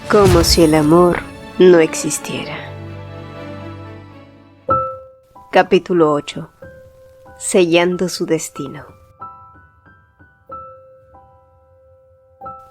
Como si el amor no existiera. Capítulo 8. Sellando su destino.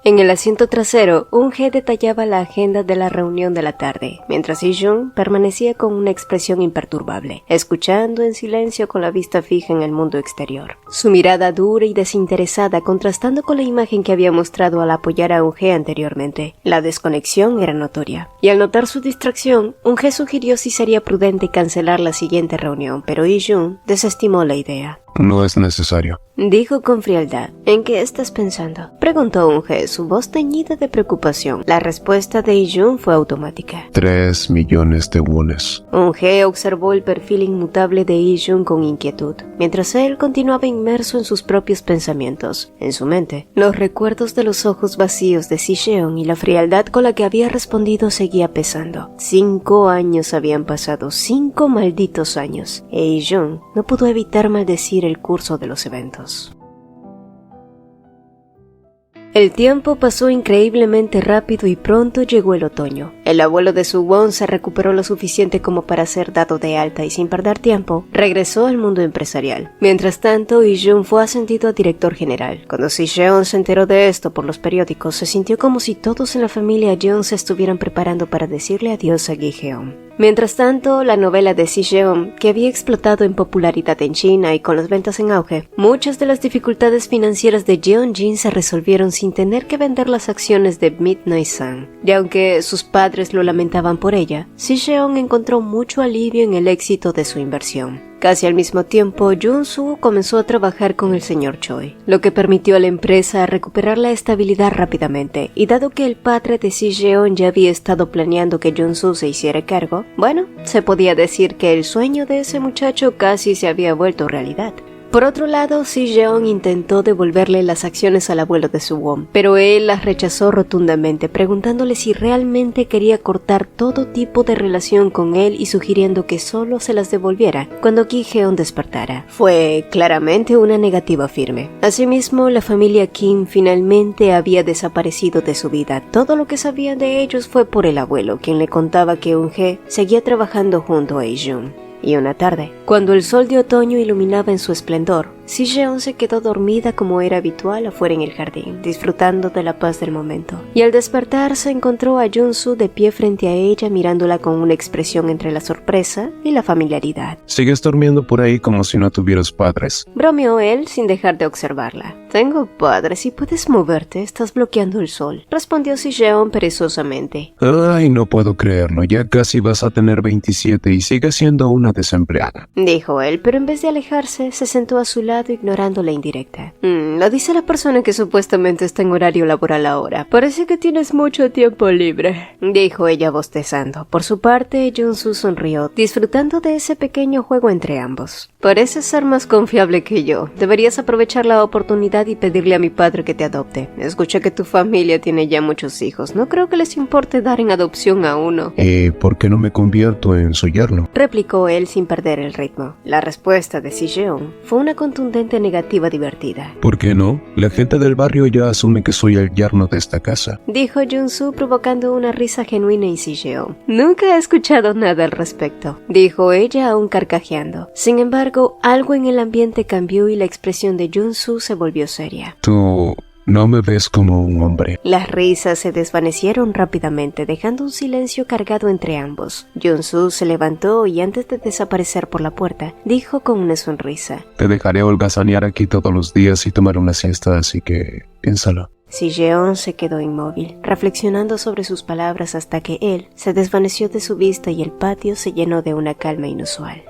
En el asiento trasero, Un-hye detallaba la agenda de la reunión de la tarde, mientras Si-jung permanecía con una expresión imperturbable, escuchando en silencio con la vista fija en el mundo exterior. Su mirada dura y desinteresada contrastando con la imagen que había mostrado al apoyar a Un-hye anteriormente. La desconexión era notoria, y al notar su distracción, Un-hye sugirió si sería prudente cancelar la siguiente reunión, pero I-jung desestimó la idea. No es necesario, dijo con frialdad. ¿En qué estás pensando?, preguntó Un-hye, su voz teñida de preocupación. La respuesta de I-jung fue automática. 3 millones de wones. Un-hye observó el perfil inmutable de I-jung con inquietud, mientras él continuaba inmerso en sus propios pensamientos. En su mente, los recuerdos de los ojos vacíos de Si-jeon y la frialdad con la que había respondido seguía pesando. 5 años habían pasado, 5 malditos años, e I-jung no pudo evitar maldecir el curso de los eventos. El tiempo pasó increíblemente rápido y pronto llegó el otoño. El abuelo de Su-won se recuperó lo suficiente como para ser dado de alta y sin perder tiempo, regresó al mundo empresarial. Mientras tanto, I-jung fue ascendido a director general. Cuando Si-jeon se enteró de esto por los periódicos, se sintió como si todos en la familia Jeon se estuvieran preparando para decirle adiós a Gi-heon. Mientras tanto, la novela de Si-jeon, que había explotado en popularidad en China y con las ventas en auge, muchas de las dificultades financieras de Jeonjin se resolvieron sin tener que vender las acciones de Midnight Sun. Y aunque sus padres lo lamentaban por ella, Si-jeon encontró mucho alivio en el éxito de su inversión. Casi al mismo tiempo, Jun-soo comenzó a trabajar con el señor Choi, lo que permitió a la empresa recuperar la estabilidad rápidamente, y dado que el padre de Si-jeon ya había estado planeando que Jun-soo se hiciera cargo, bueno, se podía decir que el sueño de ese muchacho casi se había vuelto realidad. Por otro lado, Si-jeon intentó devolverle las acciones al abuelo de Su-won, pero él las rechazó rotundamente, preguntándole si realmente quería cortar todo tipo de relación con él y sugiriendo que solo se las devolviera cuando Gi-heon despertara. Fue claramente una negativa firme. Asimismo, la familia Kim finalmente había desaparecido de su vida. Todo lo que sabían de ellos fue por el abuelo, quien le contaba que Un-hye seguía trabajando junto a I-jung. Y una tarde, cuando el sol de otoño iluminaba en su esplendor, Si-jeon se quedó dormida como era habitual afuera en el jardín, disfrutando de la paz del momento. Y al despertar se encontró a Jun-soo de pie frente a ella mirándola con una expresión entre la sorpresa y la familiaridad. ¿Sigues durmiendo por ahí como si no tuvieras padres?, bromeó él sin dejar de observarla. Tengo padres y puedes moverte, estás bloqueando el sol, respondió Si-jeon perezosamente. Ay, no puedo creerlo, ya casi vas a tener 27 y sigues siendo una desempleada, dijo él, pero en vez de alejarse, se sentó a su lado ignorando la indirecta. Lo dice la persona que supuestamente está en horario laboral ahora. Parece que tienes mucho tiempo libre, dijo ella bostezando. Por su parte, Jun-soo sonrió, disfrutando de ese pequeño juego entre ambos. Pareces ser más confiable que yo. Deberías aprovechar la oportunidad y pedirle a mi padre que te adopte. Escuché que tu familia tiene ya muchos hijos. No creo que les importe dar en adopción a uno. ¿Por qué no me convierto en su yerno?, replicó él sin perder el ritmo. La respuesta de Si-jeon fue una contundente negativa divertida. ¿Por qué no? La gente del barrio ya asume que soy el yerno de esta casa, dijo Jun-soo provocando una risa genuina en Si-jeon. Nunca he escuchado nada al respecto, dijo ella aún carcajeando. Sin embargo, algo en el ambiente cambió y la expresión de Jun-soo se volvió seria. Tú no me ves como un hombre. Las risas se desvanecieron rápidamente, dejando un silencio cargado entre ambos. Jun-soo se levantó y antes de desaparecer por la puerta, dijo con una sonrisa. Te dejaré holgazanear aquí todos los días y tomar una siesta, así que piénsalo. Si-jeon se quedó inmóvil, reflexionando sobre sus palabras hasta que él se desvaneció de su vista y el patio se llenó de una calma inusual.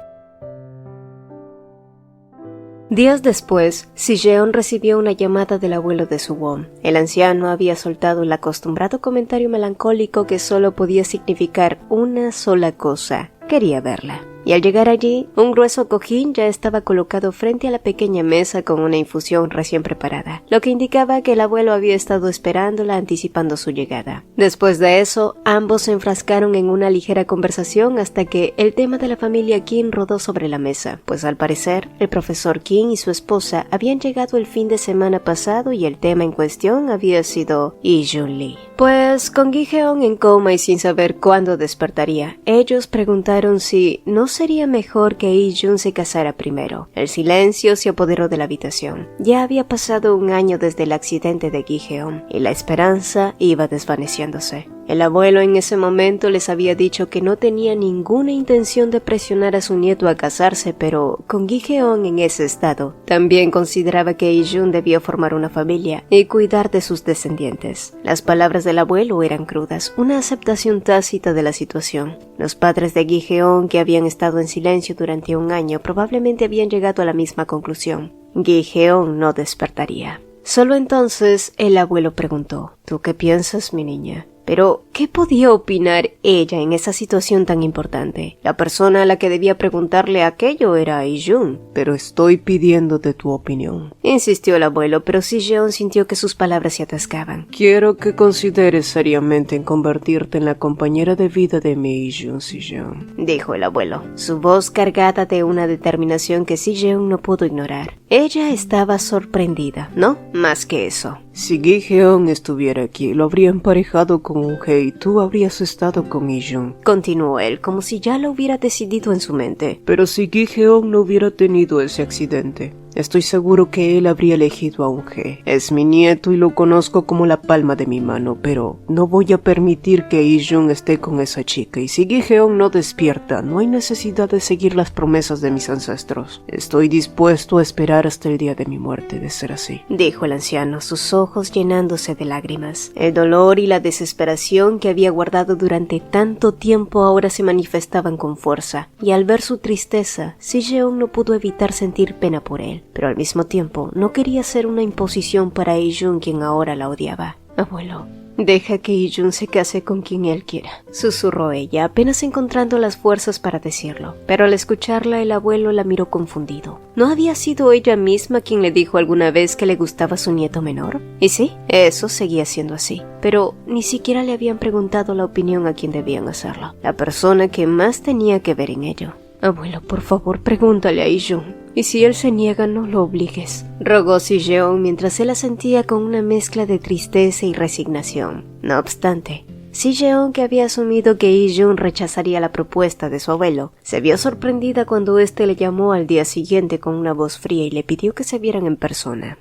Días después, Si-jeon recibió una llamada del abuelo de Su-won. El anciano había soltado el acostumbrado comentario melancólico que solo podía significar una sola cosa: quería verla. y al llegar allí, un grueso cojín ya estaba colocado frente a la pequeña mesa con una infusión recién preparada, lo que indicaba que el abuelo había estado esperándola anticipando su llegada. Después de eso, ambos se enfrascaron en una ligera conversación hasta que el tema de la familia Kim rodó sobre la mesa, pues al parecer, el profesor Kim y su esposa habían llegado el fin de semana pasado y el tema en cuestión había sido Lee-jun Lee. Pues con Gi-heon en coma y sin saber cuándo despertaría, ellos preguntaron si no sería mejor que Lee-jun se casara primero. El silencio se apoderó de la habitación. Ya había pasado un año desde el accidente de Gi-heon y la esperanza iba desvaneciéndose. El abuelo en ese momento les había dicho que no tenía ninguna intención de presionar a su nieto a casarse, pero con Gi-heon en ese estado, también consideraba que Lee-jun debía formar una familia y cuidar de sus descendientes. Las palabras del abuelo eran crudas, una aceptación tácita de la situación. Los padres de Gi-heon, que habían estado en silencio durante un año, probablemente habían llegado a la misma conclusión. Gi-heon no despertaría. Solo entonces el abuelo preguntó: ¿Tú qué piensas, mi niña? Pero, ¿qué podía opinar ella en esa situación tan importante? La persona a la que debía preguntarle aquello era Lee-jun. Pero estoy pidiéndote tu opinión, insistió el abuelo, pero Si-jeon sintió que sus palabras se atascaban. Quiero que consideres seriamente en convertirte en la compañera de vida de mi Lee-jun, Si-jeon, dijo el abuelo, su voz cargada de una determinación que Si-jeon no pudo ignorar. Ella estaba sorprendida, ¿no? Más que eso. Si Gi-heon estuviera aquí, lo habría emparejado con Un-hye y tú habrías estado con Lee-jun, continuó él, como si ya lo hubiera decidido en su mente. Pero si Gi-heon no hubiera tenido ese accidente, estoy seguro que él habría elegido a Un-hye. Es mi nieto y lo conozco como la palma de mi mano, pero no voy a permitir que Lee-jun esté con esa chica. Y si Gi-heon no despierta, no hay necesidad de seguir las promesas de mis ancestros. Estoy dispuesto a esperar hasta el día de mi muerte, de ser así, dijo el anciano, sus ojos llenándose de lágrimas. El dolor y la desesperación que había guardado durante tanto tiempo ahora se manifestaban con fuerza, y al ver su tristeza, Si-jeon no pudo evitar sentir pena por él. Pero al mismo tiempo no quería ser una imposición para Lee-jun, quien ahora la odiaba. Abuelo, deja que Lee-jun se case con quien él quiera, susurró ella, apenas encontrando las fuerzas para decirlo. Pero al escucharla el abuelo la miró confundido. ¿No había sido ella misma quien le dijo alguna vez que le gustaba su nieto menor? Y sí, eso seguía siendo así. Pero ni siquiera le habían preguntado la opinión a quien debían hacerlo, la persona que más tenía que ver en ello. Abuelo, por favor, pregúntale a Lee-jun. Y si él se niega, no lo obligues, rogó Si-jeon mientras él asentía con una mezcla de tristeza y resignación. No obstante, Si-jeon, que había asumido que Lee-jun rechazaría la propuesta de su abuelo, se vio sorprendida cuando éste le llamó al día siguiente con una voz fría y le pidió que se vieran en persona.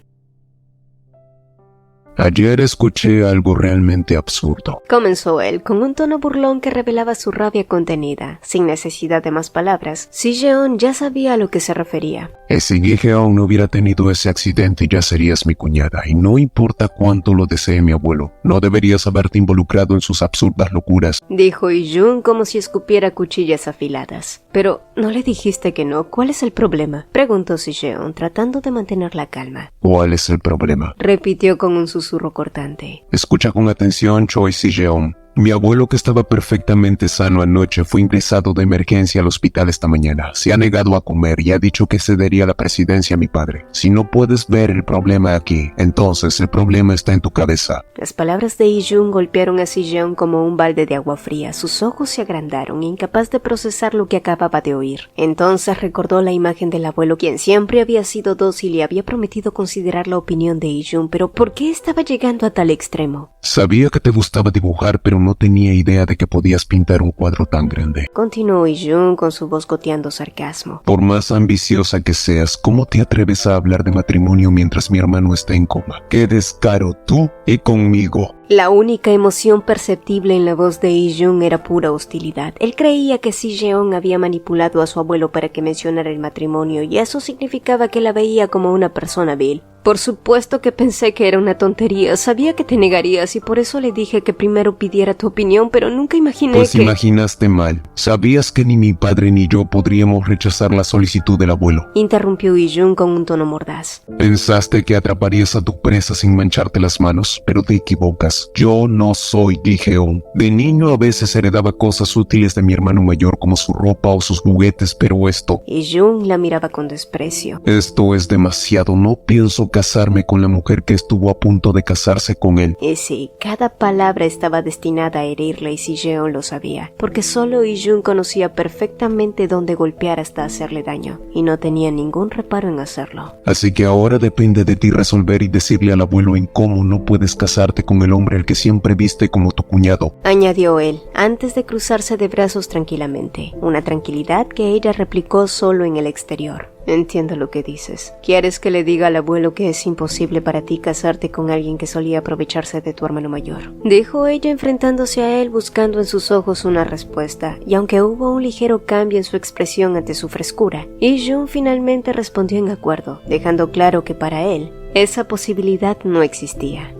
Ayer escuché algo realmente absurdo, comenzó él, con un tono burlón que revelaba su rabia contenida. Sin necesidad de más palabras, Si-jeon ya sabía a lo que se refería. Si Gi-heon no hubiera tenido ese accidente, ya serías mi cuñada, y no importa cuánto lo desee mi abuelo, no deberías haberte involucrado en sus absurdas locuras, dijo Lee-jun como si escupiera cuchillas afiladas. Pero, ¿no le dijiste que no? ¿Cuál es el problema?, preguntó Si-jeon, tratando de mantener la calma. ¿Cuál es el problema?, repitió con un susurro cortante. Escucha con atención, Choi Si-jeon. Mi abuelo, que estaba perfectamente sano anoche, fue ingresado de emergencia al hospital esta mañana. Se ha negado a comer y ha dicho que cedería la presidencia a mi padre. Si no puedes ver el problema aquí, entonces el problema está en tu cabeza. Las palabras de Lee-jun golpearon a Si-jeon como un balde de agua fría. Sus ojos se agrandaron, incapaz de procesar lo que acababa de oír. Entonces recordó la imagen del abuelo, quien siempre había sido dócil y había prometido considerar la opinión de Lee-jun. Pero ¿por qué estaba llegando a tal extremo? Sabía que te gustaba dibujar, pero no tenía idea de que podías pintar un cuadro tan grande, continuó Lee-jun con su voz goteando sarcasmo. Por más ambiciosa que seas, ¿cómo te atreves a hablar de matrimonio mientras mi hermano está en coma? ¡Qué descaro, tú y conmigo! La única emoción perceptible en la voz de Lee-jun era pura hostilidad. Él creía que Si-jeon había manipulado a su abuelo para que mencionara el matrimonio, y eso significaba que la veía como una persona vil. Por supuesto que pensé que era una tontería, sabía que te negarías y por eso le dije que primero pidiera tu opinión, pero nunca imaginé Pues imaginaste mal. Sabías que ni mi padre ni yo podríamos rechazar la solicitud del abuelo, interrumpió Lee-jun con un tono mordaz. Pensaste que atraparías a tu presa sin mancharte las manos, pero te equivocas. cosas. Yo no soy Gi-Heon. De niño a veces heredaba cosas útiles de mi hermano mayor como su ropa o sus juguetes, pero esto... Yi-jung la miraba con desprecio. Esto es demasiado. No pienso casarme con la mujer que estuvo a punto de casarse con él. Y sí, cada palabra estaba destinada a herirle y Si-jeon lo sabía, porque solo Yi-jung conocía perfectamente dónde golpear hasta hacerle daño, y no tenía ningún reparo en hacerlo. Así que ahora depende de ti resolver y decirle al abuelo en cómo no puedes casarte con el hombre al que siempre viste como tu cuñado, añadió él, antes de cruzarse de brazos tranquilamente, una tranquilidad que ella replicó solo en el exterior. Entiendo lo que dices. ¿Quieres que le diga al abuelo que es imposible para ti casarte con alguien que solía aprovecharse de tu hermano mayor? Dijo ella enfrentándose a él buscando en sus ojos una respuesta, y aunque hubo un ligero cambio en su expresión ante su frescura, Yi-jung finalmente respondió en acuerdo, dejando claro que para él, esa posibilidad no existía.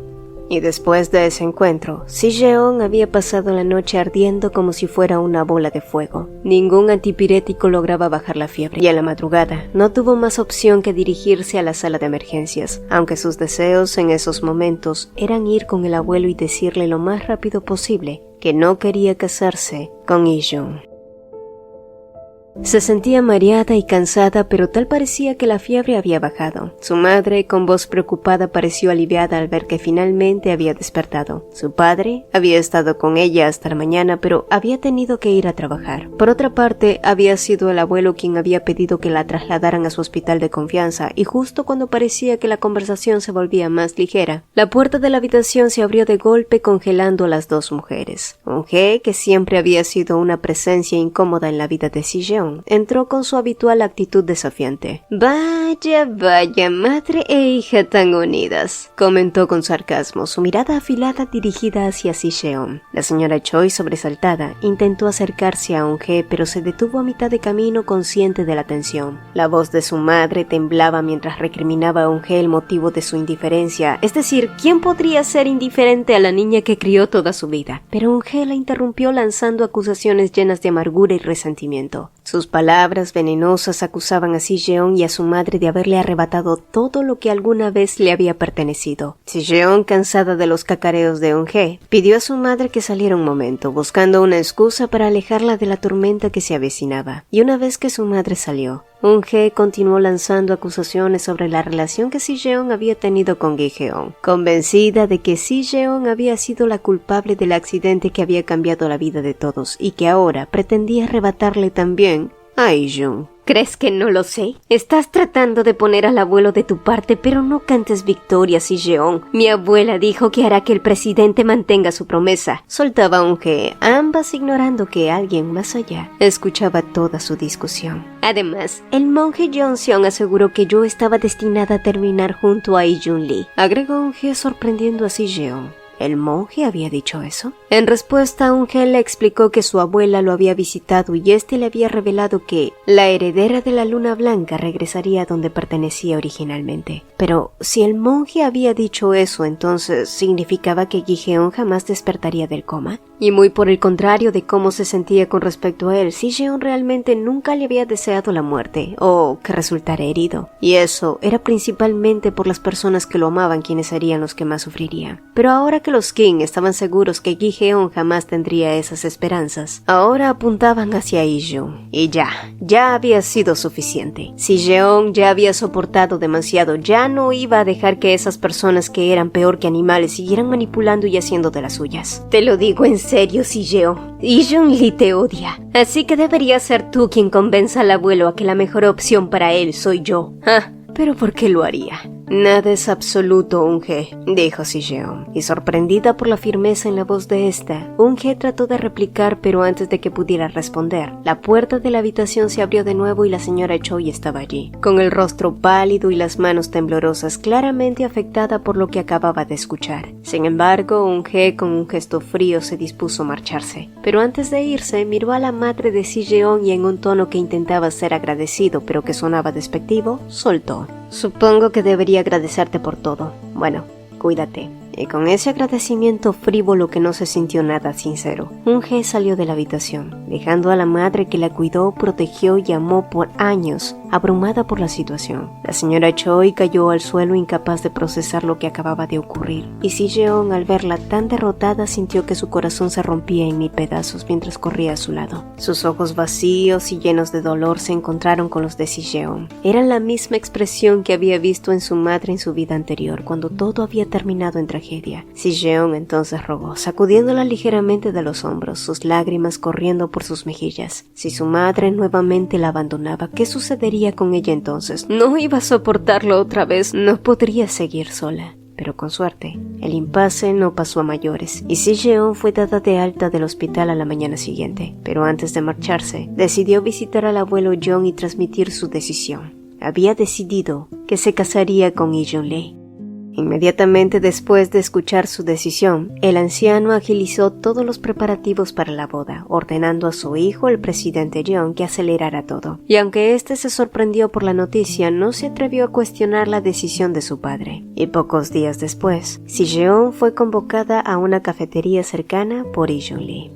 Y después de ese encuentro, Si-jeon había pasado la noche ardiendo como si fuera una bola de fuego. Ningún antipirético lograba bajar la fiebre, y a la madrugada no tuvo más opción que dirigirse a la sala de emergencias, aunque sus deseos en esos momentos eran ir con el abuelo y decirle lo más rápido posible que no quería casarse con Yi-jung. Se sentía mareada y cansada, pero tal parecía que la fiebre había bajado. Su madre, con voz preocupada, pareció aliviada al ver que finalmente había despertado. Su padre había estado con ella hasta la mañana, pero había tenido que ir a trabajar. Por otra parte, había sido el abuelo quien había pedido que la trasladaran a su hospital de confianza, y justo cuando parecía que la conversación se volvía más ligera, la puerta de la habitación se abrió de golpe, congelando a las dos mujeres. Eun-hye, que siempre había sido una presencia incómoda en la vida de Si-jeon, entró con su habitual actitud desafiante. Vaya, madre e hija tan unidas, comentó con sarcasmo, su mirada afilada dirigida hacia Si-jeon. La señora Choi, sobresaltada, intentó acercarse a Eun-hye, pero se detuvo a mitad de camino, consciente de la tensión. La voz de su madre temblaba mientras recriminaba a Eun-hye el motivo de su indiferencia, es decir, ¿quién podría ser indiferente a la niña que crió toda su vida? Pero Eun-hye la interrumpió lanzando acusaciones llenas de amargura y resentimiento. Sus palabras venenosas acusaban a Si-jeon y a su madre de haberle arrebatado todo lo que alguna vez le había pertenecido. Si-jeon, cansada de los cacareos de Eun-hye, pidió a su madre que saliera un momento, buscando una excusa para alejarla de la tormenta que se avecinaba. Y una vez que su madre salió, Eun-hye continuó lanzando acusaciones sobre la relación que Si-jeon había tenido con Gi-heon, convencida de que Si-jeon había sido la culpable del accidente que había cambiado la vida de todos y que ahora pretendía arrebatarle también a Yi-jung. ¿Crees que no lo sé? Estás tratando de poner al abuelo de tu parte, pero no cantes victoria, Si-jeon. Mi abuela dijo que hará que el presidente mantenga su promesa. Soltaba Eun-hye, ambas ignorando que alguien más allá escuchaba toda su discusión. Además, el monje Jeon-seon aseguró que yo estaba destinada a terminar junto a Yi-jung-lee, agregó Eun-hye sorprendiendo a Si-jeon. ¿El monje había dicho eso? En respuesta, Eun-hye le explicó que su abuela lo había visitado y éste le había revelado que la heredera de la luna blanca regresaría a donde pertenecía originalmente. Pero si el monje había dicho eso, entonces ¿significaba que Gi-heon jamás despertaría del coma? Y muy por el contrario de cómo se sentía con respecto a él, Si-jeon realmente nunca le había deseado la muerte o que resultara herido. Y eso era principalmente por las personas que lo amaban, quienes serían los que más sufrirían. Pero ahora que los King estaban seguros que Gi-heon jamás tendría esas esperanzas, ahora apuntaban hacia Yi-jung. Y ya había sido suficiente. Si-jeon ya había soportado demasiado, ya no iba a dejar que esas personas que eran peor que animales siguieran manipulando y haciendo de las suyas. Te lo digo en serio, Si-jeon. Yi-jung-lee te odia, así que debería ser tú quien convenza al abuelo a que la mejor opción para él soy yo. ¿Pero por qué lo haría? Nada es absoluto, Eun-hye, dijo Si-jeon, y sorprendida por la firmeza en la voz de esta, Eun-hye trató de replicar, pero antes de que pudiera responder, la puerta de la habitación se abrió de nuevo y la señora Choi estaba allí, con el rostro pálido y las manos temblorosas, claramente afectada por lo que acababa de escuchar. Sin embargo, Eun-hye con un gesto frío se dispuso a marcharse, pero antes de irse miró a la madre de Si-jeon y en un tono que intentaba ser agradecido pero que sonaba despectivo, soltó: Supongo que debería agradecerte por todo. Bueno, cuídate. Y con ese agradecimiento frívolo que no se sintió nada sincero, Eun-hye salió de la habitación, dejando a la madre que la cuidó, protegió y amó por años abrumada por la situación. La señora Choi cayó al suelo incapaz de procesar lo que acababa de ocurrir, y Si-jeon, al verla tan derrotada, sintió que su corazón se rompía en 1000 pedazos mientras corría a su lado. Sus ojos vacíos y llenos de dolor se encontraron con los de Si-jeon. Era la misma expresión que había visto en su madre en su vida anterior, cuando todo había terminado en tragedia. Si-jeon entonces rogó, sacudiéndola ligeramente de los hombros, sus lágrimas corriendo por sus mejillas. Si su madre nuevamente la abandonaba, ¿qué sucedería con ella entonces? No iba a soportarlo otra vez, no podría seguir sola. Pero con suerte, el impasse no pasó a mayores, y Si-jeon fue dada de alta del hospital a la mañana siguiente. Pero antes de marcharse, decidió visitar al abuelo Jong y transmitir su decisión. Había decidido que se casaría con Lee. Inmediatamente después de escuchar su decisión, el anciano agilizó todos los preparativos para la boda, ordenando a su hijo, el presidente Jong, que acelerara todo. Y aunque éste se sorprendió por la noticia, no se atrevió a cuestionar la decisión de su padre. Y pocos días después, Si-jeon fue convocada a una cafetería cercana por Lee.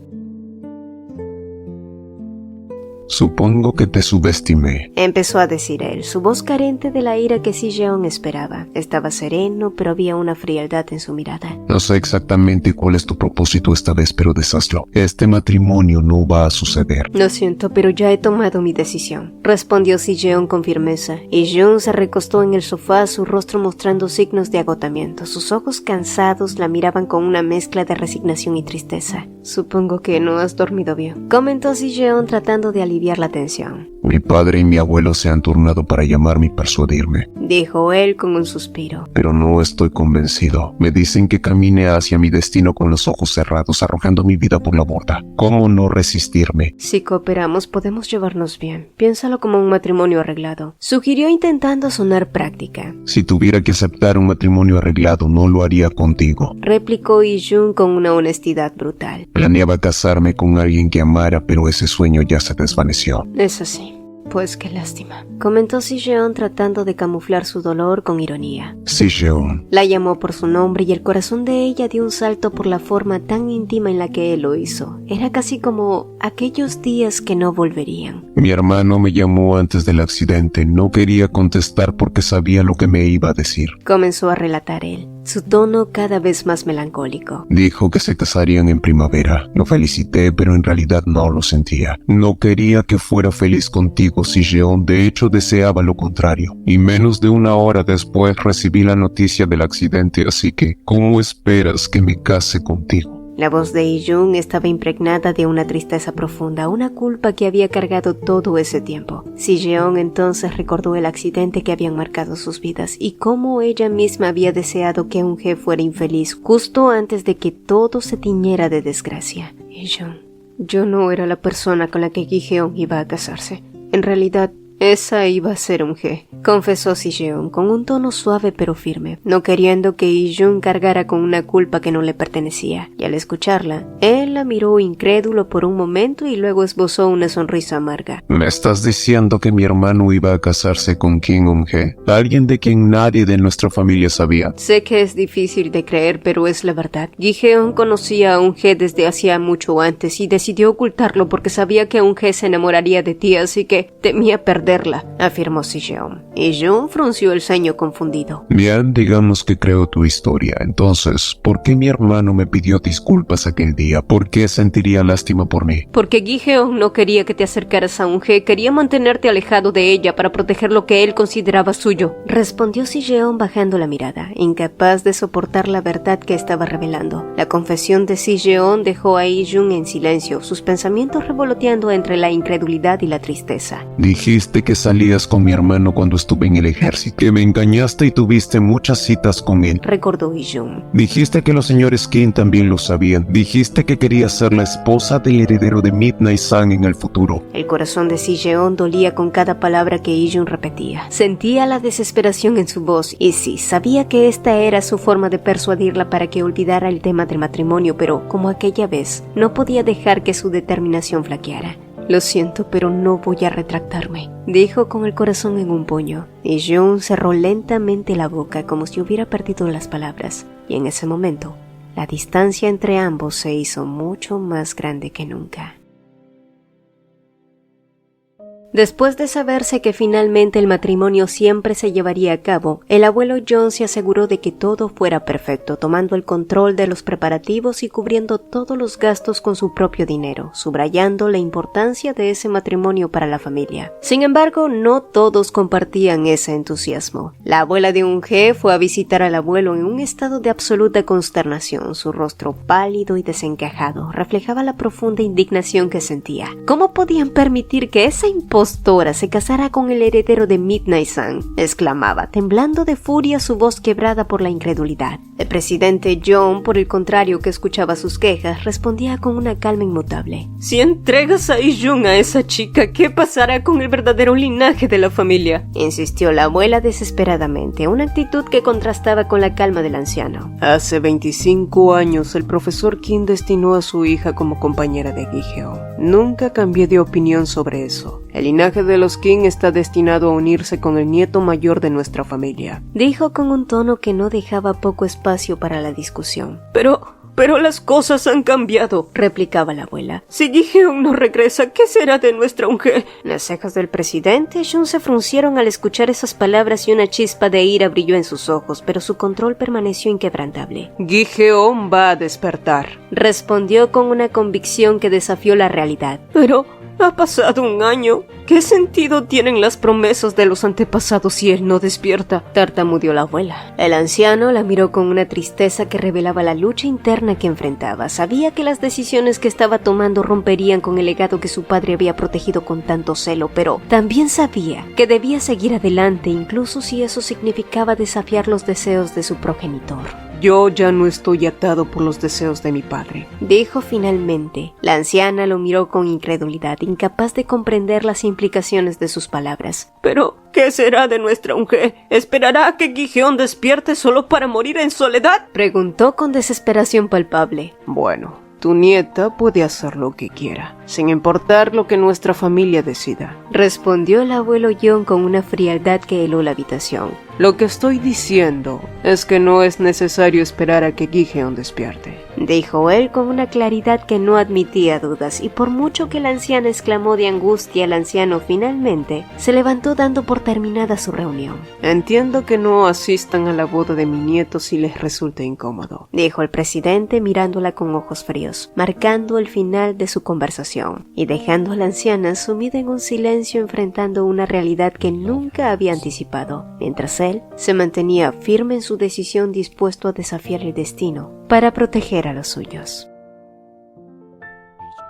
Supongo que te subestimé. Empezó a decir él, su voz carente de la ira que Si-jeon esperaba. Estaba sereno, pero había una frialdad en su mirada. No sé exactamente cuál es tu propósito esta vez, pero deshazlo. Este matrimonio no va a suceder. Lo siento, pero ya he tomado mi decisión, respondió Si-jeon con firmeza. Y Jung se recostó en el sofá, su rostro mostrando signos de agotamiento. Sus ojos cansados la miraban con una mezcla de resignación y tristeza. Supongo que no has dormido bien, comentó Si-jeon tratando de aliviar la tensión. Mi padre y mi abuelo se han turnado para llamarme y persuadirme, dijo él con un suspiro. Pero no estoy convencido. Me dicen que camine hacia mi destino con los ojos cerrados, arrojando mi vida por la borda. ¿Cómo no resistirme? Si cooperamos, podemos llevarnos bien. Piénsalo como un matrimonio arreglado, sugirió intentando sonar práctica. Si tuviera que aceptar un matrimonio arreglado, no lo haría contigo, replicó Jung con una honestidad brutal. Planeaba casarme con alguien que amara, pero ese sueño ya se desvaneció. Es así. Pues qué lástima, comentó Si-jeon tratando de camuflar su dolor con ironía. Si-jeon. La llamó por su nombre y el corazón de ella dio un salto por la forma tan íntima en la que él lo hizo. Era casi como aquellos días que no volverían. Mi hermano me llamó antes del accidente. No quería contestar porque sabía lo que me iba a decir, comenzó a relatar él, su tono cada vez más melancólico. Dijo que se casarían en primavera. Lo felicité, pero en realidad no lo sentía. No quería que fuera feliz contigo, Si-jeon. De hecho, deseaba lo contrario. Y menos de una hora después recibí la noticia del accidente, así que, ¿cómo esperas que me case contigo? La voz de Ijun estaba impregnada de una tristeza profunda, una culpa que había cargado todo ese tiempo. Si-jeon entonces recordó el accidente que habían marcado sus vidas y cómo ella misma había deseado que Eun-hye fuera infeliz justo antes de que todo se tiñera de desgracia. Ijun, yo no era la persona con la que Gi-heon iba a casarse. En realidad, esa iba a ser Eun-hye, confesó Si-jeon con un tono suave pero firme, no queriendo que Ijun cargara con una culpa que no le pertenecía. Y al escucharla, él la miró incrédulo por un momento y luego esbozó una sonrisa amarga. ¿Me estás diciendo que mi hermano iba a casarse con Kim Eun-hye? Alguien de quien nadie de nuestra familia sabía. Sé que es difícil de creer, pero es la verdad. Gi-heon conocía a Eun-hye desde hacía mucho antes y decidió ocultarlo porque sabía que Eun-hye se enamoraría de ti, así que temía perderla, afirmó Si-jeon. Y Jung frunció el ceño confundido. Bien, digamos que creo tu historia. Entonces, ¿por qué mi hermano me pidió disculpas aquel día? ¿Por qué sentiría lástima por mí? Porque Gi-heon no quería que te acercaras a Eun-hye, quería mantenerte alejado de ella para proteger lo que él consideraba suyo, respondió Si-jeon bajando la mirada, incapaz de soportar la verdad que estaba revelando. La confesión de Si-jeon dejó a Ijun en silencio, sus pensamientos revoloteando entre la incredulidad y la tristeza. Dijiste que salías con mi hermano cuando estuve en el ejército, que me engañaste y tuviste muchas citas con él, recordó Ijun. Dijiste que los señores Kim también lo sabían. Dijiste que querías ser la esposa del heredero de Midnight-san en el futuro. El corazón de Si-jeon dolía con cada palabra que Ijun repetía. Sentía la desesperación en su voz y sí, sabía que esta era su forma de persuadirla para que olvidara el tema del matrimonio, pero como aquella vez, no podía dejar que su determinación flaqueara. Lo siento, pero no voy a retractarme, dijo con el corazón en un puño. Y Jung cerró lentamente la boca como si hubiera perdido las palabras. Y en ese momento, la distancia entre ambos se hizo mucho más grande que nunca. Después de saberse que finalmente el matrimonio siempre se llevaría a cabo, el abuelo John se aseguró de que todo fuera perfecto, tomando el control de los preparativos y cubriendo todos los gastos con su propio dinero, subrayando la importancia de ese matrimonio para la familia. Sin embargo, no todos compartían ese entusiasmo. La abuela de Eun-hye fue a visitar al abuelo en un estado de absoluta consternación. Su rostro pálido y desencajado reflejaba la profunda indignación que sentía. ¿Cómo podían permitir que esa impostora se casara con el heredero de Midnight Sun? Exclamaba, temblando de furia, su voz quebrada por la incredulidad. El presidente John, por el contrario, que escuchaba sus quejas, respondía con una calma inmutable. Si entregas a Ijun a esa chica, ¿qué pasará con el verdadero linaje de la familia? Insistió la abuela desesperadamente, una actitud que contrastaba con la calma del anciano. Hace 25 años, el profesor Kim destinó a su hija como compañera de Gi-heon. Nunca cambié de opinión sobre eso. El linaje de los Kim está destinado a unirse con el nieto mayor de nuestra familia, dijo con un tono que no dejaba poco espacio para la discusión. Pero las cosas han cambiado, replicaba la abuela. Si Gi-heon no regresa, ¿qué será de nuestra Eun-hye? Las cejas del presidente Jun se fruncieron al escuchar esas palabras y una chispa de ira brilló en sus ojos, pero su control permaneció inquebrantable. Gi-heon va a despertar, respondió con una convicción que desafió la realidad. Pero ha pasado un año. ¿Qué sentido tienen las promesas de los antepasados si él no despierta? Tartamudeó la abuela. El anciano la miró con una tristeza que revelaba la lucha interna que enfrentaba. Sabía que las decisiones que estaba tomando romperían con el legado que su padre había protegido con tanto celo, pero también sabía que debía seguir adelante, incluso si eso significaba desafiar los deseos de su progenitor. Yo ya no estoy atado por los deseos de mi padre, dijo finalmente. La anciana lo miró con incredulidad, incapaz de comprender las implicaciones de sus palabras. Pero, ¿qué será de nuestra Eun-hye? ¿Esperará a que Gi-heon despierte solo para morir en soledad?, preguntó con desesperación palpable. Bueno, tu nieta puede hacer lo que quiera, sin importar lo que nuestra familia decida, respondió el abuelo John con una frialdad que heló la habitación. Lo que estoy diciendo es que no es necesario esperar a que Gi-heon despierte, dijo él con una claridad que no admitía dudas, y por mucho que la anciana exclamó de angustia, el anciano finalmente se levantó dando por terminada su reunión. Entiendo que no asistan a la boda de mi nieto si les resulta incómodo, dijo el presidente mirándola con ojos fríos, marcando el final de su conversación y dejando a la anciana sumida en un silencio enfrentando una realidad que nunca había anticipado, mientras él se mantenía firme en su decisión, dispuesto a desafiar el destino para proteger a los suyos.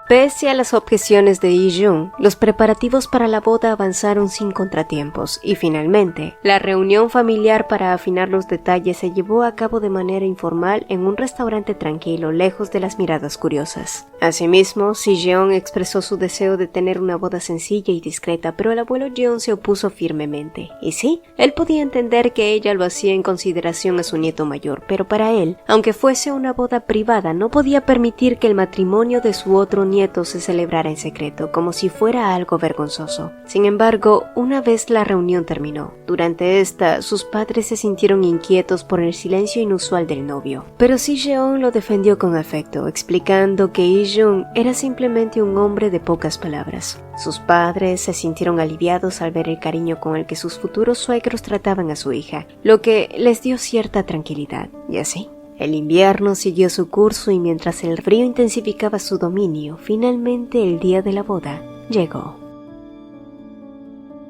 Pese a las objeciones de Ijun, los preparativos para la boda avanzaron sin contratiempos y finalmente, la reunión familiar para afinar los detalles se llevó a cabo de manera informal en un restaurante tranquilo, lejos de las miradas curiosas. Asimismo, Si-jeon expresó su deseo de tener una boda sencilla y discreta, pero el abuelo Jeon se opuso firmemente. Y sí, él podía entender que ella lo hacía en consideración a su nieto mayor, pero para él, aunque fuese una boda privada, no podía permitir que el matrimonio de su otro nieto se celebrara en secreto, como si fuera algo vergonzoso. Sin embargo, una vez la reunión terminó, durante esta, sus padres se sintieron inquietos por el silencio inusual del novio. Pero Si-jeon lo defendió con afecto, explicando que Ijun era simplemente un hombre de pocas palabras. Sus padres se sintieron aliviados al ver el cariño con el que sus futuros suegros trataban a su hija, lo que les dio cierta tranquilidad. Y así, el invierno siguió su curso y mientras el frío intensificaba su dominio, finalmente el día de la boda llegó.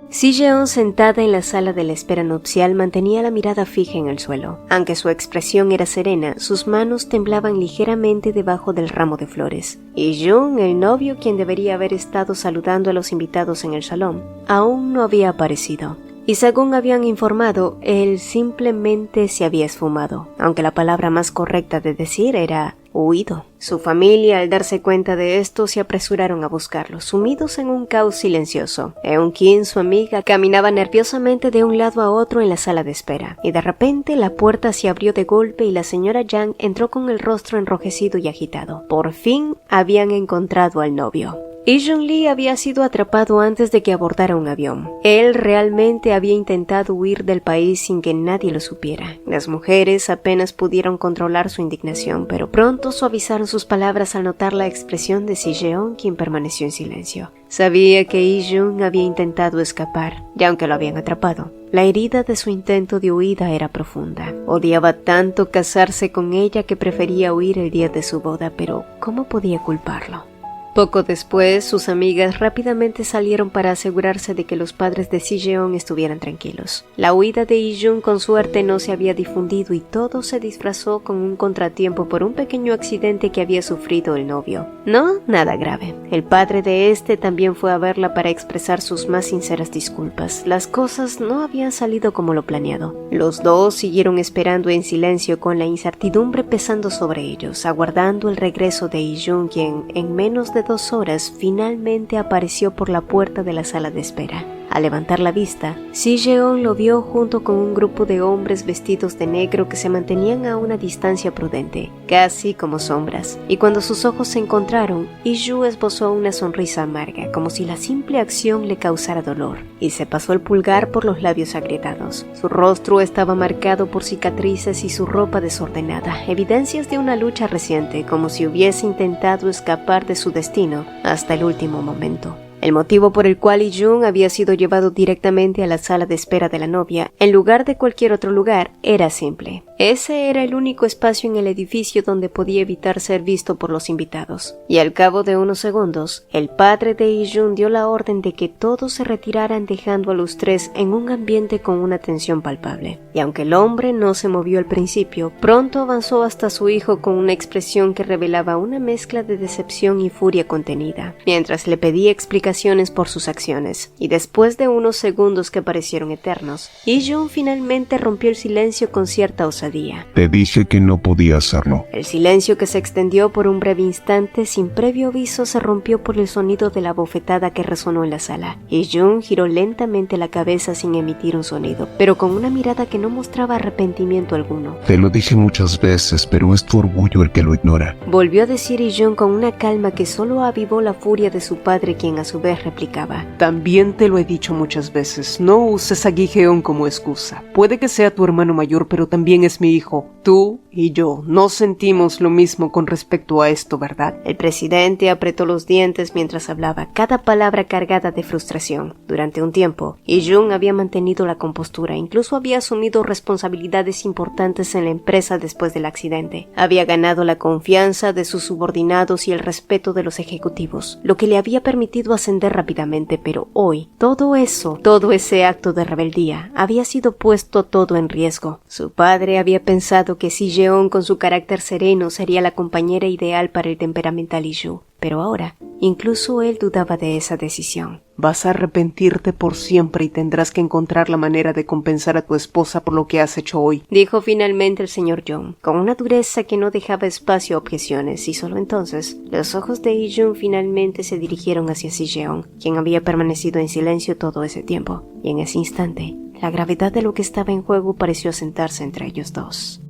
Si-jeon, sentada en la sala de la espera nupcial, mantenía la mirada fija en el suelo. Aunque su expresión era serena, sus manos temblaban ligeramente debajo del ramo de flores. Y Jun, el novio, quien debería haber estado saludando a los invitados en el salón, aún no había aparecido. Y según habían informado, él simplemente se había esfumado, aunque la palabra más correcta de decir era huido. Su familia, al darse cuenta de esto, se apresuraron a buscarlo, sumidos en un caos silencioso. Eun-Kim, su amiga, caminaba nerviosamente de un lado a otro en la sala de espera, y de repente la puerta se abrió de golpe y la señora Yang entró con el rostro enrojecido y agitado. Por fin habían encontrado al novio. Lee-jun Lee había sido atrapado antes de que abordara un avión. Él realmente había intentado huir del país sin que nadie lo supiera. Las mujeres apenas pudieron controlar su indignación, pero pronto suavizaron sus palabras al notar la expresión de Si-jeon, quien permaneció en silencio. Sabía que Lee-jun había intentado escapar, y aunque lo habían atrapado, la herida de su intento de huida era profunda. Odiaba tanto casarse con ella que prefería huir el día de su boda, pero ¿cómo podía culparlo? Poco después, sus amigas rápidamente salieron para asegurarse de que los padres de Si-jeon estuvieran tranquilos. La huida de Lee-jun con suerte no se había difundido y todo se disfrazó con un contratiempo por un pequeño accidente que había sufrido el novio. No, nada grave. El padre de este también fue a verla para expresar sus más sinceras disculpas. Las cosas no habían salido como lo planeado. Los dos siguieron esperando en silencio con la incertidumbre pesando sobre ellos, aguardando el regreso de Lee-jun, quien en menos de 2 horas finalmente apareció por la puerta de la sala de espera. Al levantar la vista, Si-jeon lo vio junto con un grupo de hombres vestidos de negro que se mantenían a una distancia prudente, casi como sombras, y cuando sus ojos se encontraron, Lee-jun esbozó una sonrisa amarga, como si la simple acción le causara dolor, y se pasó el pulgar por los labios agrietados. Su rostro estaba marcado por cicatrices y su ropa desordenada, evidencias de una lucha reciente, como si hubiese intentado escapar de su destino hasta el último momento. El motivo por el cual Lee-jun había sido llevado directamente a la sala de espera de la novia, en lugar de cualquier otro lugar, era simple. Ese era el único espacio en el edificio donde podía evitar ser visto por los invitados. Y al cabo de unos segundos, el padre de Lee-jun dio la orden de que todos se retiraran dejando a los tres en un ambiente con una tensión palpable. Y aunque el hombre no se movió al principio, pronto avanzó hasta su hijo con una expresión que revelaba una mezcla de decepción y furia contenida, mientras le pedía explicaciones por sus acciones. Y después de unos segundos que parecieron eternos, Lee-jun finalmente rompió el silencio con cierta osadía. Te dije que no podía hacerlo. El silencio, que se extendió por un breve instante sin previo aviso, se rompió por el sonido de la bofetada que resonó en la sala. Lee-jun giró lentamente la cabeza sin emitir un sonido, pero con una mirada que no mostraba arrepentimiento alguno. Te lo dije muchas veces, pero es tu orgullo el que lo ignora. Volvió a decir Lee-jun con una calma que solo avivó la furia de su padre, quien a su vez replicaba: También te lo he dicho muchas veces, no uses a Gi-jeon como excusa. Puede que sea tu hermano mayor, pero también es mi hijo. Tú y yo no sentimos lo mismo con respecto a esto, ¿verdad? El presidente apretó los dientes mientras hablaba, cada palabra cargada de frustración. Durante un tiempo, Lee-jun había mantenido la compostura, incluso había asumido responsabilidades importantes en la empresa después del accidente. Había ganado la confianza de sus subordinados y el respeto de los ejecutivos, lo que le había permitido ascender rápidamente, pero hoy, todo ese acto de rebeldía, había sido puesto todo en riesgo. Su padre había pensado que Si-jeon, con su carácter sereno, sería la compañera ideal para el temperamental Lee-jun, pero ahora, incluso él dudaba de esa decisión. Vas a arrepentirte por siempre y tendrás que encontrar la manera de compensar a tu esposa por lo que has hecho hoy, dijo finalmente el señor Young, con una dureza que no dejaba espacio a objeciones, y solo entonces los ojos de Lee-jun finalmente se dirigieron hacia Si-jeon, quien había permanecido en silencio todo ese tiempo, y en ese instante, la gravedad de lo que estaba en juego pareció sentarse entre ellos dos.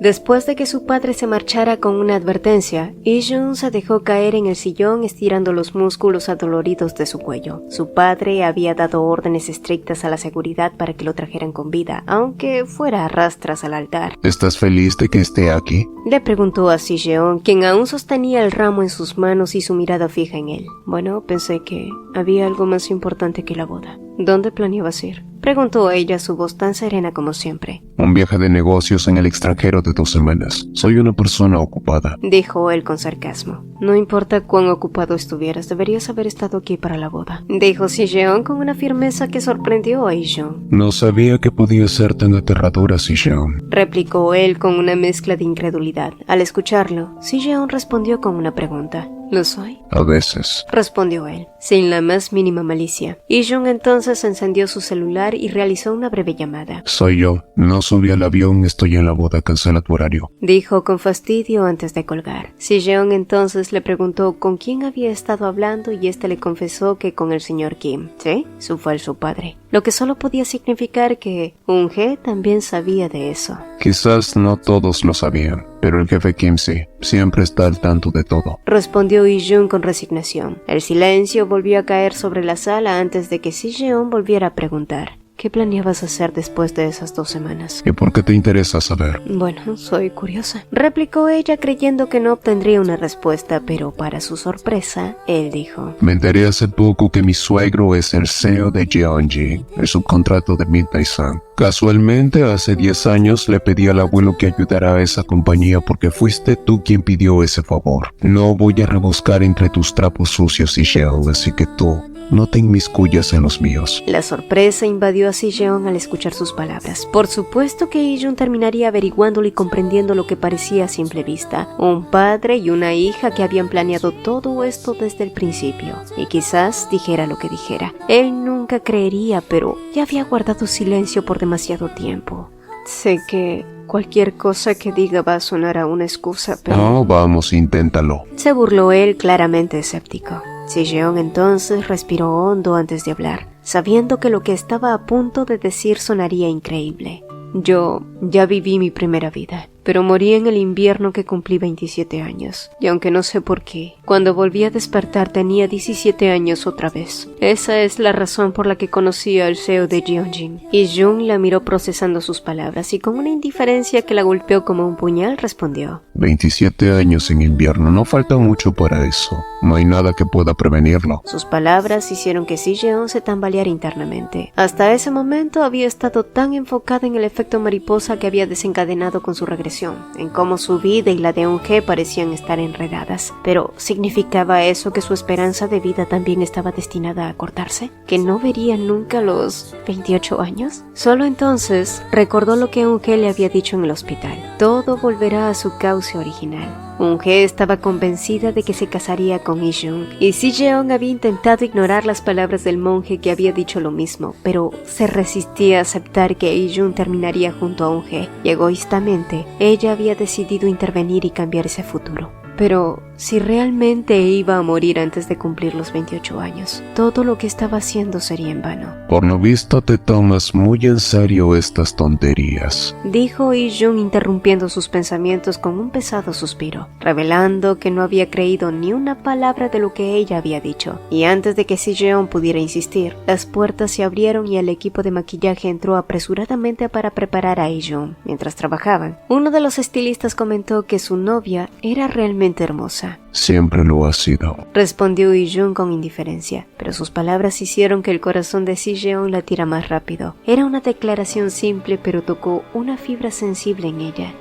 Después de que su padre se marchara con una advertencia, Lee-jun se dejó caer en el sillón estirando los músculos adoloridos de su cuello. Su padre había dado órdenes estrictas a la seguridad para que lo trajeran con vida, aunque fuera a rastras al altar. ¿Estás feliz de que esté aquí? Le preguntó a Si-jeon, quien aún sostenía el ramo en sus manos y su mirada fija en él. Bueno, pensé que había algo más importante que la boda. ¿Dónde planeabas ir? Preguntó ella, su voz tan serena como siempre. Un viaje de negocios en el extranjero de 2 semanas. Soy una persona ocupada, dijo él con sarcasmo. No importa cuán ocupado estuvieras, deberías haber estado aquí para la boda, dijo Si-jeon con una firmeza que sorprendió a Lee-jun. No sabía que podía ser tan aterradora, Si-jeon, replicó él con una mezcla de incredulidad. Al escucharlo, Si-jeon respondió con una pregunta. ¿Lo soy? A veces, respondió él, sin la más mínima malicia. Lee-jun entonces encendió su celular y realizó una breve llamada. Soy yo. No subí al avión, estoy en la boda, cancela tu horario, dijo con fastidio antes de colgar. Si-jeon entonces le preguntó con quién había estado hablando y éste le confesó que con el señor Kim. ¿Sí? Su falso padre. lo que solo podía significar que Eun-hye también sabía de eso. Quizás no todos lo sabían, pero el jefe Kim sí, siempre está al tanto de todo. Respondió Yi-jun con resignación. El silencio volvió a caer sobre la sala antes de que Si-jeon volviera a preguntar. ¿Qué planeabas hacer después de esas 2 semanas? ¿Y por qué te interesa saber? Bueno, soy curiosa, replicó ella creyendo que no obtendría una respuesta, pero para su sorpresa, él dijo. Me enteré hace poco que mi suegro es el CEO de Jeonji, el subcontrato de Midnight Sun. Casualmente, hace 10 años le pedí al abuelo que ayudara a esa compañía porque fuiste tú quien pidió ese favor. No voy a rebuscar entre tus trapos sucios, Si-jeon, así que tú no te inmiscuyas en los míos. La sorpresa invadió a Si-jeon al escuchar sus palabras. Por supuesto que Yi-jun terminaría averiguándolo y comprendiendo lo que parecía a simple vista. Un padre y una hija que habían planeado todo esto desde el principio. Y quizás dijera lo que dijera. Él nunca creería, pero ya había guardado silencio por demasiado tiempo. Sé que cualquier cosa que diga va a sonar a una excusa, pero... No, vamos, inténtalo. Se burló él, claramente escéptico. Si-jeon entonces respiró hondo antes de hablar, sabiendo que lo que estaba a punto de decir sonaría increíble. Yo ya viví mi primera vida, pero morí en el invierno que cumplí 27 años. Y aunque no sé por qué, cuando volví a despertar tenía 17 años otra vez. Esa es la razón por la que conocí al CEO de Jeonjin. Y Jung la miró procesando sus palabras y con una indiferencia que la golpeó como un puñal respondió. 27 años en invierno, no falta mucho para eso. No hay nada que pueda prevenirlo. Sus palabras hicieron que Si-jeon se tambaleara internamente. Hasta ese momento había estado tan enfocada en el efecto mariposa que había desencadenado con su regresión, en cómo su vida y la de Eun-hye parecían estar enredadas. Pero ¿significaba eso que su esperanza de vida también estaba destinada a cortarse? ¿Que no vería nunca los 28 años? Solo entonces recordó lo que Eun-hye le había dicho en el hospital. Todo volverá a su cauce original. Eun-hye estaba convencida de que se casaría con Yi-jun, y Si-jeon había intentado ignorar las palabras del monje que había dicho lo mismo, pero se resistía a aceptar que Yi-jun terminaría junto a Eun-hye, y egoístamente ella había decidido intervenir y cambiar ese futuro. Pero si realmente iba a morir antes de cumplir los 28 años, todo lo que estaba haciendo sería en vano. Por lo visto te tomas muy en serio estas tonterías, dijo Yi-jun interrumpiendo sus pensamientos con un pesado suspiro, revelando que no había creído ni una palabra de lo que ella había dicho. Y antes de que Si-jeon pudiera insistir, las puertas se abrieron y el equipo de maquillaje entró apresuradamente para preparar a Yi-jun. Mientras trabajaban, uno de los estilistas comentó que su novia era realmente hermosa. Siempre lo ha sido, respondió Yi-jun con indiferencia, pero sus palabras hicieron que el corazón de Si-jeon latiera más rápido. Era una declaración simple, pero tocó una fibra sensible en ella.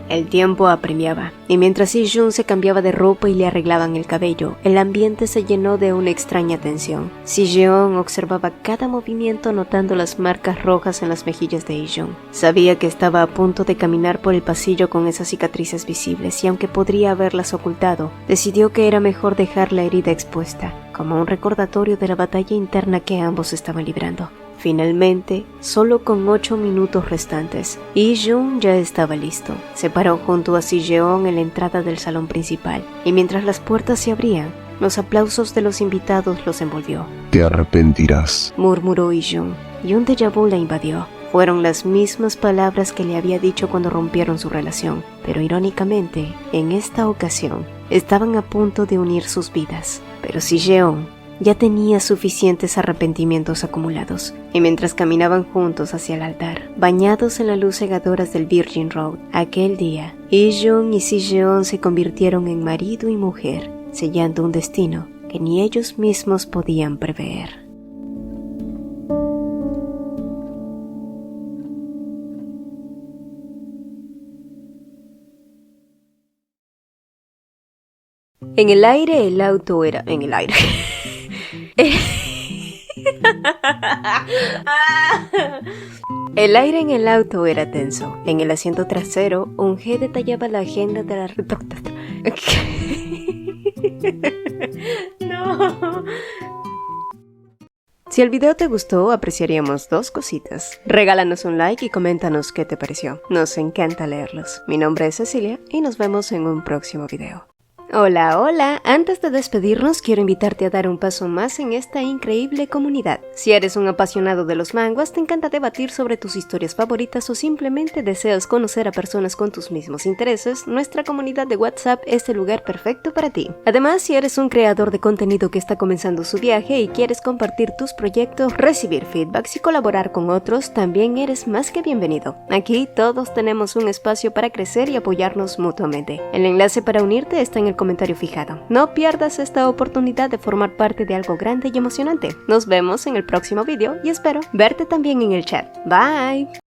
El tiempo apremiaba, y mientras Yi-jun se cambiaba de ropa y le arreglaban el cabello, el ambiente se llenó de una extraña tensión. Si-jeon observaba cada movimiento, notando las marcas rojas en las mejillas de Yi-jun. Sabía que estaba a punto de caminar por el pasillo con esas cicatrices visibles, y aunque podría haberlas ocultado, decidió que era mejor dejar la herida expuesta, como un recordatorio de la batalla interna que ambos estaban librando. Finalmente, solo con 8 minutos restantes, Yi-jun ya estaba listo. Se paró junto a Si-jeon en la entrada del salón principal, y mientras las puertas se abrían, los aplausos de los invitados los envolvió. Te arrepentirás, murmuró Yi-jun, y un déjà vu la invadió. Fueron las mismas palabras que le había dicho cuando rompieron su relación, pero irónicamente, en esta ocasión, estaban a punto de unir sus vidas. Pero Si-jeon ya tenía suficientes arrepentimientos acumulados, y mientras caminaban juntos hacia el altar, bañados en la luz cegadora del Virgin Road, aquel día, Yi-jun y Si-jeon se convirtieron en marido y mujer, sellando un destino que ni ellos mismos podían prever. En el aire el auto era... En el aire... El aire en el auto era tenso. En el asiento trasero, Eun-hye detallaba la agenda de la... No. Si el video te gustó, apreciaríamos 2 cositas. Regálanos un like y coméntanos qué te pareció. Nos encanta leerlos. Mi nombre es Cecilia y nos vemos en un próximo video. Hola, hola. Antes de despedirnos, quiero invitarte a dar un paso más en esta increíble comunidad. Si eres un apasionado de los manguas, te encanta debatir sobre tus historias favoritas o simplemente deseas conocer a personas con tus mismos intereses, nuestra comunidad de WhatsApp es el lugar perfecto para ti. Además, si eres un creador de contenido que está comenzando su viaje y quieres compartir tus proyectos, recibir feedbacks y colaborar con otros, también eres más que bienvenido. Aquí todos tenemos un espacio para crecer y apoyarnos mutuamente. El enlace para unirte está en el comentario fijado. No pierdas esta oportunidad de formar parte de algo grande y emocionante. Nos vemos en el próximo video y espero verte también en el chat. Bye.